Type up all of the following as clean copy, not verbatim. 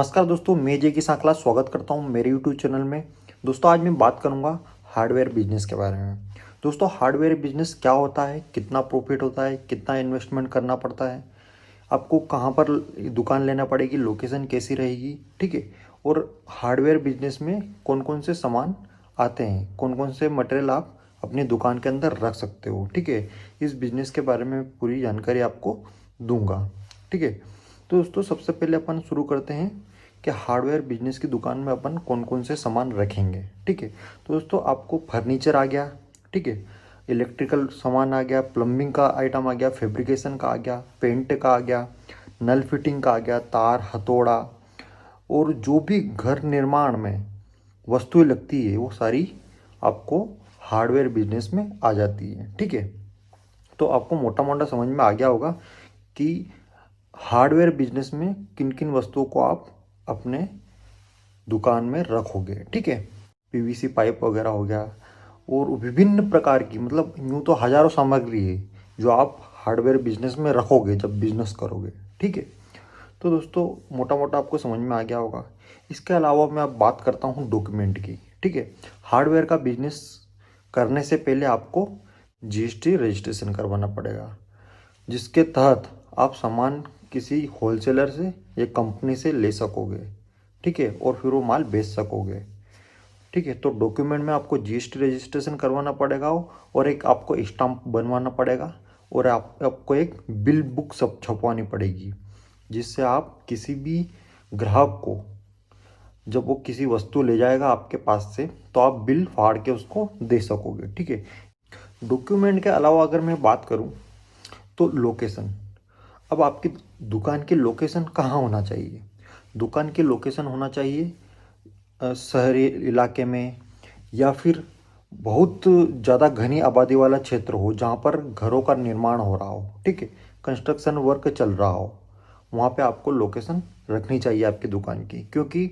नमस्कार दोस्तों, मैं जय किसान क्लास स्वागत करता हूं मेरे यूट्यूब चैनल में। दोस्तों आज मैं बात करूंगा हार्डवेयर बिजनेस के बारे में। दोस्तों हार्डवेयर बिजनेस क्या होता है, कितना प्रॉफिट होता है, कितना इन्वेस्टमेंट करना पड़ता है, आपको कहां पर दुकान लेना पड़ेगी, लोकेशन कैसी रहेगी, ठीक है। और हार्डवेयर बिजनेस में कौन कौन से सामान आते हैं, कौन कौन से मटेरियल आप अपनी दुकान के अंदर रख सकते हो, ठीक है। इस बिजनेस के बारे में पूरी जानकारी आपको दूंगा, ठीक है। तो दोस्तों सबसे पहले अपन शुरू करते हैं कि हार्डवेयर बिजनेस की दुकान में अपन कौन कौन से सामान रखेंगे, ठीक है। तो दोस्तों आपको फर्नीचर आ गया, ठीक है, इलेक्ट्रिकल सामान आ गया, प्लम्बिंग का आइटम आ गया, फैब्रिकेशन का आ गया, पेंट का आ गया, नल फिटिंग का आ गया, तार, हथौड़ा और जो भी घर निर्माण में वस्तुएं लगती है वो सारी आपको हार्डवेयर बिजनेस में आ जाती है, ठीक है। तो आपको मोटा मोटा समझ में आ गया होगा कि हार्डवेयर बिजनेस में किन किन वस्तुओं को आप अपने दुकान में रखोगे, ठीक है। पीवीसी पाइप वगैरह हो गया और विभिन्न प्रकार की, मतलब यूँ तो हजारों सामग्री है जो आप हार्डवेयर बिजनेस में रखोगे जब बिजनेस करोगे, ठीक है। तो दोस्तों मोटा मोटा आपको समझ में आ गया होगा। इसके अलावा मैं अब बात करता हूँ डॉक्यूमेंट की, ठीक है। हार्डवेयर का बिजनेस करने से पहले आपको जीएसटी रजिस्ट्रेशन करवाना पड़ेगा, जिसके तहत आप सामान किसी होलसेलर से या कंपनी से ले सकोगे, ठीक है, और फिर वो माल बेच सकोगे, ठीक है। तो डॉक्यूमेंट में आपको जीएसटी रजिस्ट्रेशन करवाना पड़ेगा और एक आपको स्टाम्प बनवाना पड़ेगा और आपको एक बिल बुक सब छपवानी पड़ेगी, जिससे आप किसी भी ग्राहक को जब वो किसी वस्तु ले जाएगा आपके पास से तो आप बिल फाड़ के उसको दे सकोगे, ठीक है। डॉक्यूमेंट के अलावा अगर मैं बात करूं तो लोकेशन। अब आपकी दुकान की लोकेशन कहाँ होना चाहिए? दुकान की लोकेशन होना चाहिए शहरी इलाके में या फिर बहुत ज़्यादा घनी आबादी वाला क्षेत्र हो जहाँ पर घरों का निर्माण हो रहा हो, ठीक है, कंस्ट्रक्शन वर्क चल रहा हो। वहाँ पे आपको लोकेशन रखनी चाहिए आपकी दुकान की, क्योंकि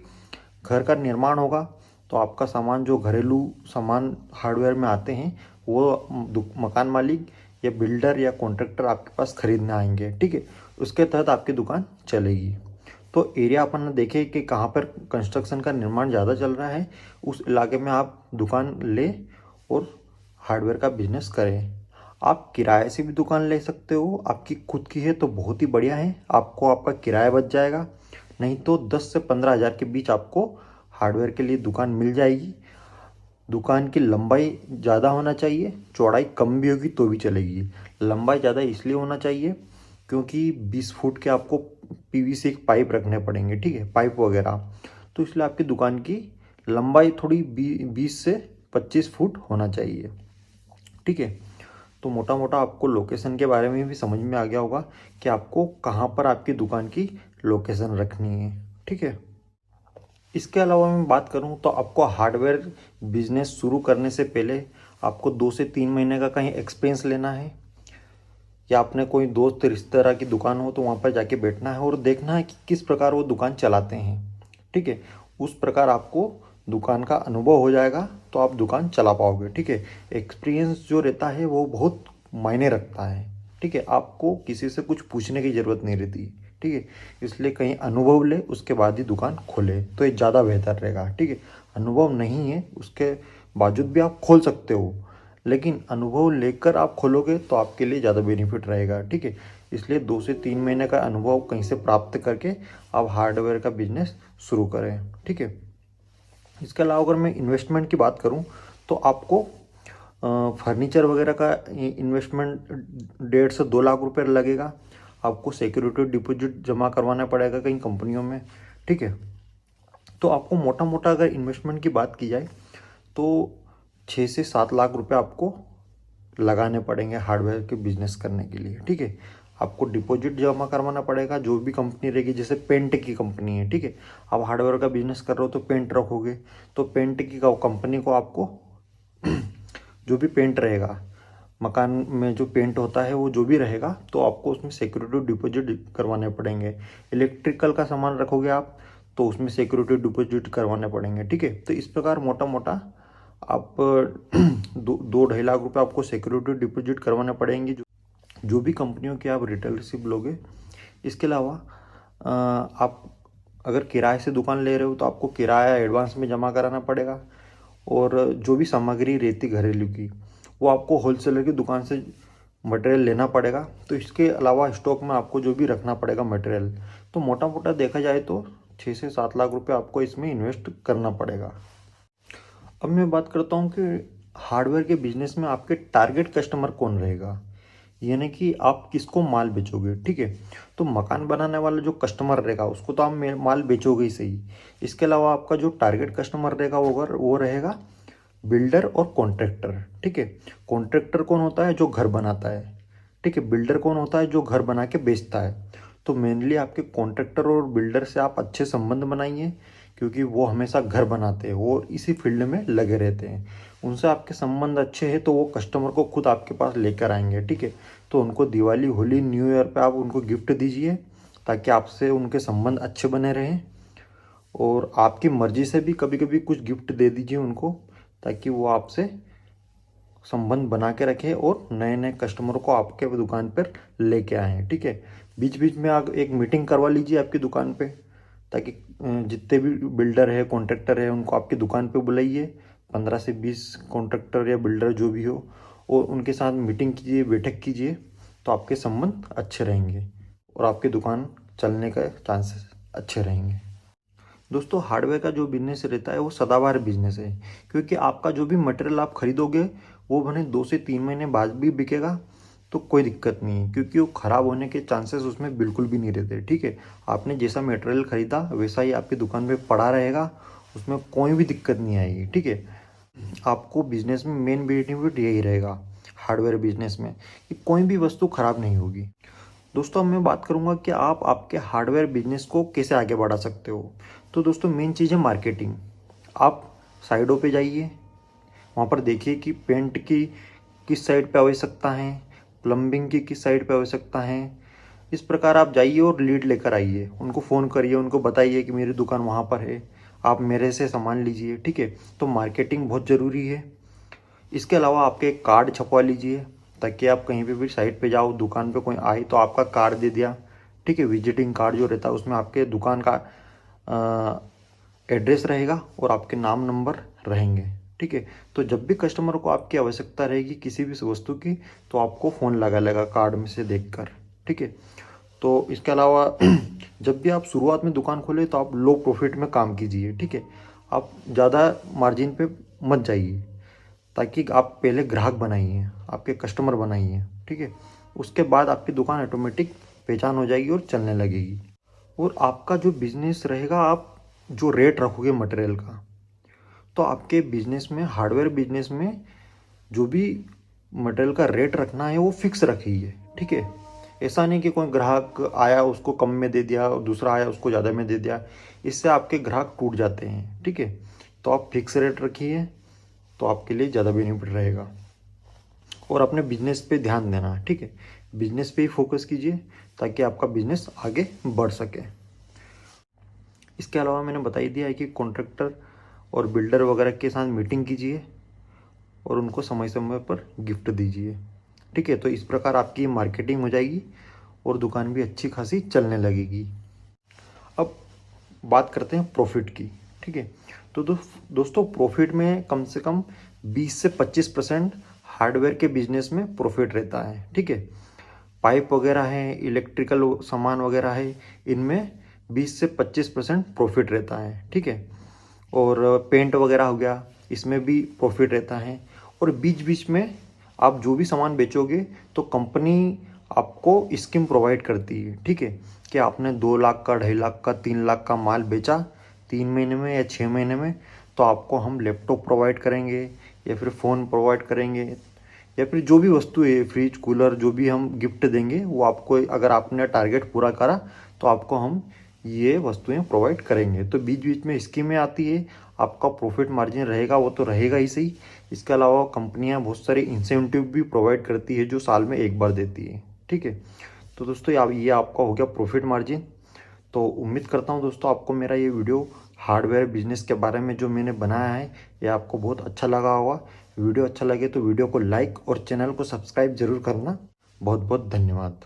घर का निर्माण होगा तो आपका सामान, जो घरेलू सामान हार्डवेयर में आते हैं, वो मकान मालिक या बिल्डर या कॉन्ट्रैक्टर आपके पास खरीदने आएंगे, ठीक है। उसके तहत आपकी दुकान चलेगी। तो एरिया अपन ने देखे कि कहाँ पर कंस्ट्रक्शन का निर्माण ज़्यादा चल रहा है, उस इलाके में आप दुकान ले और हार्डवेयर का बिजनेस करें। आप किराए से भी दुकान ले सकते हो, आपकी खुद की है तो बहुत ही बढ़िया है, आपको आपका किराया बच जाएगा। नहीं तो 10 से 15 हज़ार के बीच आपको हार्डवेयर के लिए दुकान मिल जाएगी। दुकान की लंबाई ज़्यादा होना चाहिए, चौड़ाई कम भी होगी तो भी चलेगी। लंबाई ज़्यादा इसलिए होना चाहिए क्योंकि 20 फुट के आपको पीवीसी के पाइप रखने पड़ेंगे, ठीक है, पाइप वगैरह। तो इसलिए आपकी दुकान की लंबाई थोड़ी 20 से 25 फुट होना चाहिए, ठीक है। तो मोटा मोटा आपको लोकेशन के बारे में भी समझ में आ गया होगा कि आपको कहाँ पर आपकी दुकान की लोकेशन रखनी है, ठीक है। इसके अलावा मैं बात करूं तो आपको हार्डवेयर बिजनेस शुरू करने से पहले आपको 2 से 3 महीने का कहीं एक्सपीरियंस लेना है, या अपने कोई दोस्त रिश्तेदार की दुकान हो तो वहाँ पर जाके बैठना है और देखना है कि किस प्रकार वो दुकान चलाते हैं, ठीक है। उस प्रकार आपको दुकान का अनुभव हो जाएगा तो आप दुकान चला पाओगे, ठीक है। एक्सपीरियंस जो रहता है वो बहुत मायने रखता है, ठीक है। आपको किसी से कुछ पूछने की ज़रूरत नहीं रहती, ठीक है। इसलिए कहीं अनुभव ले उसके बाद ही दुकान खोले तो ये ज़्यादा बेहतर रहेगा, ठीक है। अनुभव नहीं है उसके बावजूद भी आप खोल सकते हो, लेकिन अनुभव लेकर आप खोलोगे तो आपके लिए ज़्यादा बेनिफिट रहेगा, ठीक है। इसलिए 2 से 3 महीने का अनुभव कहीं से प्राप्त करके आप हार्डवेयर का बिजनेस शुरू करें, ठीक है। इसके अलावा अगर मैं इन्वेस्टमेंट की बात करूं तो आपको फर्नीचर वगैरह का इन्वेस्टमेंट 1.5 से 2 लाख रुपए लगेगा। आपको सिक्योरिटी डिपॉजिट जमा करवाना पड़ेगा कहीं कंपनियों में, ठीक है। तो आपको मोटा मोटा अगर इन्वेस्टमेंट की बात की जाए तो 6 से 7 लाख रुपए आपको लगाने पड़ेंगे हार्डवेयर के बिजनेस करने के लिए, ठीक है। आपको डिपॉजिट जमा करवाना पड़ेगा, जो भी कंपनी रहेगी, जैसे पेंट की कंपनी है, ठीक है। आप हार्डवेयर का बिजनेस कर रहे हो तो पेंट रखोगे, तो पेंट की कंपनी को आपको जो भी पेंट रहेगा, मकान में जो पेंट होता है वो जो भी रहेगा, तो आपको उसमें सिक्योरिटी डिपॉजिट करवाने पड़ेंगे। इलेक्ट्रिकल का सामान रखोगे आप तो उसमें सिक्योरिटी डिपॉजिट करवाने पड़ेंगे, ठीक है। तो इस प्रकार मोटा मोटा आप 2-2.5 लाख रुपए आपको सिक्योरिटी डिपॉजिट करवाने पड़ेंगे, जो भी कंपनियों की आप रिटेलरशिप लोगे। इसके अलावा आप अगर किराए से दुकान ले रहे हो तो आपको किराया एडवांस में जमा कराना पड़ेगा, और जो भी सामग्री रहती घरेलू की वो आपको होलसेलर की दुकान से मटेरियल लेना पड़ेगा। तो इसके अलावा स्टॉक में आपको जो भी रखना पड़ेगा मटेरियल, तो मोटा मोटा देखा जाए तो 6 से 7 लाख रुपए आपको इसमें इन्वेस्ट करना पड़ेगा। अब मैं बात करता हूँ कि हार्डवेयर के बिजनेस में आपके टारगेट कस्टमर कौन रहेगा, यानी कि आप किसको माल बेचोगे। ठीक है, तो मकान बनाने वाला जो कस्टमर रहेगा उसको तो आप माल बेचोगे ही सही। इसके अलावा आपका जो टारगेट कस्टमर रहेगा वो रहेगा बिल्डर और कॉन्ट्रैक्टर। ठीक है, कॉन्ट्रैक्टर कौन होता है? जो घर बनाता है। ठीक है, बिल्डर कौन होता है? जो घर बना के बेचता है। तो मेनली आपके कॉन्ट्रैक्टर और बिल्डर से आप अच्छे संबंध बनाइए, क्योंकि वो हमेशा घर बनाते हैं, वो इसी फील्ड में लगे रहते हैं। उनसे आपके संबंध अच्छे हैं तो वो कस्टमर को खुद आपके पास लेकर आएंगे। ठीक है, तो उनको दिवाली, होली, न्यू ईयर पे आप उनको गिफ्ट दीजिए, ताकि आपसे उनके संबंध अच्छे बने रहें। और आपकी मर्जी से भी कभी कभी कुछ गिफ्ट दे दीजिए उनको, ताकि वो आपसे संबंध बना के रखें और नए नए कस्टमर को आपके दुकान पर लेके आएँ। ठीक है, बीच बीच में आप एक मीटिंग करवा लीजिए आपकी दुकान पे, ताकि जितने भी बिल्डर है, कॉन्ट्रैक्टर है, उनको आपकी दुकान पे बुलाइए। 15 से 20 कॉन्ट्रैक्टर या बिल्डर जो भी हो, और उनके साथ मीटिंग कीजिए, बैठक कीजिए, तो आपके संबंध अच्छे रहेंगे और आपकी दुकान चलने का चांसेस अच्छे रहेंगे। दोस्तों, हार्डवेयर का जो बिजनेस रहता है वो सदाबहार बिजनेस है, क्योंकि आपका जो भी मटेरियल आप खरीदोगे वो भले 2 से 3 महीने बाद भी बिकेगा तो कोई दिक्कत नहीं है, क्योंकि वो ख़राब होने के चांसेस उसमें बिल्कुल भी नहीं रहते। ठीक है, आपने जैसा मटेरियल खरीदा वैसा ही आपकी दुकान पे पड़ा रहेगा, उसमें कोई भी दिक्कत नहीं आएगी। ठीक है, आपको बिजनेस में मेन बेनिफिट यही रहेगा हार्डवेयर बिजनेस में, कि कोई भी वस्तु ख़राब नहीं होगी। दोस्तों, अब मैं बात करूंगा कि आप आपके हार्डवेयर बिजनेस को कैसे आगे बढ़ा सकते हो। तो दोस्तों, मेन चीज़ है मार्केटिंग। आप साइडों पे जाइए, वहाँ पर देखिए कि पेंट की किस साइड पे आवश्यकता है, प्लम्बिंग की किस साइड पे आवश्यकता है। इस प्रकार आप जाइए और लीड लेकर आइए, उनको फ़ोन करिए, उनको बताइए कि मेरी दुकान वहाँ पर है, आप मेरे से सामान लीजिए। ठीक है, तो मार्केटिंग बहुत ज़रूरी है। इसके अलावा आपके एक कार्ड छपवा लीजिए, ताकि आप कहीं पे भी साइट पे जाओ, दुकान पे कोई आए तो आपका कार्ड दे दिया। ठीक है, विजिटिंग कार्ड जो रहता है उसमें आपके दुकान का एड्रेस रहेगा और आपके नाम नंबर रहेंगे। ठीक है, तो जब भी कस्टमर को आपकी आवश्यकता रहेगी किसी भी वस्तु की, तो आपको फ़ोन लगा लेगा कार्ड में से देखकर। ठीक है, तो इसके अलावा जब भी आप शुरुआत में दुकान खोले तो आप लो प्रॉफिट में काम कीजिए। ठीक है, आप ज़्यादा मार्जिन पे मत जाइए, ताकि आप पहले ग्राहक बनाइए, आपके कस्टमर बनाइए। ठीक है, उसके बाद आपकी दुकान ऑटोमेटिक पहचान हो जाएगी और चलने लगेगी। और आपका जो बिजनेस रहेगा, आप जो रेट रखोगे मटेरियल का, तो आपके बिजनेस में, हार्डवेयर बिजनेस में जो भी मटेरियल का रेट रखना है वो फिक्स रखिए। ठीक है, ऐसा नहीं कि कोई ग्राहक आया उसको कम में दे दिया और दूसरा आया उसको ज़्यादा में दे दिया, इससे आपके ग्राहक टूट जाते हैं। ठीक है, तो आप फिक्स रेट रखिए, तो आपके लिए ज़्यादा बेनिफिट रहेगा। और अपने बिजनेस पे ध्यान देना। ठीक है, बिजनेस पे ही फोकस कीजिए, ताकि आपका बिजनेस आगे बढ़ सके। इसके अलावा मैंने बता ही दिया है कि कॉन्ट्रैक्टर और बिल्डर वगैरह के साथ मीटिंग कीजिए और उनको समय समय पर गिफ्ट दीजिए। ठीक है, तो इस प्रकार आपकी मार्केटिंग हो जाएगी और दुकान भी अच्छी खासी चलने लगेगी। अब बात करते हैं प्रॉफिट की। ठीक है, तो दोस्तों, प्रॉफिट में कम से कम 20 से 25% हार्डवेयर के बिजनेस में प्रॉफिट रहता है। ठीक है, पाइप वगैरह है, इलेक्ट्रिकल सामान वगैरह है, इनमें 20 से 25% प्रॉफिट रहता है। ठीक है, और पेंट वगैरह हो गया, इसमें भी प्रॉफिट रहता है। और बीच बीच में आप जो भी सामान बेचोगे तो कंपनी आपको स्कीम प्रोवाइड करती है। ठीक है, कि आपने 2 लाख का, 2.5 लाख का, 3 लाख का माल बेचा 3 महीने में या 6 महीने में, तो आपको हम लैपटॉप प्रोवाइड करेंगे, या फिर फ़ोन प्रोवाइड करेंगे, या फिर जो भी वस्तु है, फ्रिज, कूलर, जो भी हम गिफ्ट देंगे वो आपको, अगर आपने टारगेट पूरा करा तो आपको हम ये वस्तुएं प्रोवाइड करेंगे। तो बीच बीच में स्कीमें आती है, आपका प्रॉफिट मार्जिन रहेगा वो तो रहेगा ही सही। इसके अलावा कंपनियां बहुत सारे इंसेंटिव भी प्रोवाइड करती है, जो साल में एक बार देती है। ठीक है, तो दोस्तों, ये आपका हो गया प्रॉफिट मार्जिन। तो उम्मीद करता हूँ दोस्तों, आपको मेरा ये वीडियो हार्डवेयर बिजनेस के बारे में जो मैंने बनाया है, ये आपको बहुत अच्छा लगा होगा। वीडियो अच्छा लगे तो वीडियो को लाइक और चैनल को सब्सक्राइब जरूर करना। बहुत बहुत धन्यवाद।